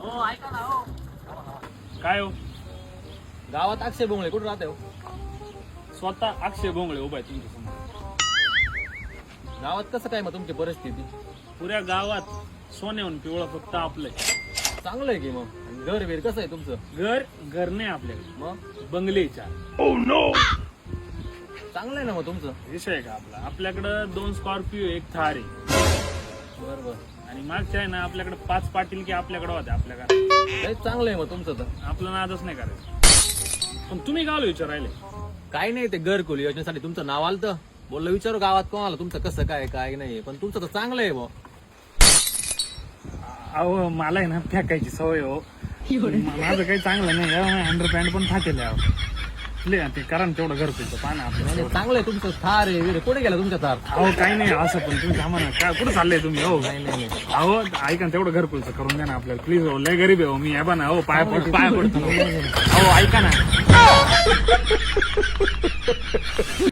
हो ऐका ना हो. काय हो गावात अक्षय बोंगळे कुठं राहते हो? स्वतः अक्षय भोंगळे उभा आहे तुमच्या समोर. गावात कसं काय मग तुमची परिस्थिती? पुऱ्या गावात सोन्याहून पिवळं फक्त आपलंय. चांगलं आहे की मग. आणि घर बीर कसं आहे तुमचं? घर नाही आपल्याकडे, मग बंगले चार. चांगलं आहे ना मग तुमचं. विषय आहे का आपला? आपल्याकडं 2 स्कॉर्पिओ, 1 थार आहे. बरोबर. आणि मागच्या आहे ना आपल्याकडे 5 पाटील की आपल्याकडे होते आपल्या घरात. लय चांगलं आहे मग तुमचं तर. आपलं नादच नाही करायचं. पण तुम्ही गावला विचारायले काही नाही, ते घरकुल योजनेसाठी तुमचं नाव आलं तर बोललं विचारू गावात कोणाला तुमचं कसं काय काय नाही. पण तुमचं तर चांगलं आहे बुवा. अहो मला आहे ना फेकायची सवय हो. माझं काही चांगलं नाही. अंडरपॅन्ट पण फाटेल आहे अहो. ते करा ना तेवढं घरकुलचं पाहा ना आपलं. नाही, चांगलं आहे तुमचं. थार आहे विरे. कुठे गेला तुमचा थार? अहो काही नाही असं, पण तुम्ही थांबा ना. काय कुठं चाललंय तुम्ही? हो नाही नाही नाही. अहो ऐका ना, तेवढं घरकुलचं करून द्या ना आपल्याला प्लीज. हो लय गरीब आहे हो मी. या बा ना हो, पाया पडतो. अहो ऐका ना.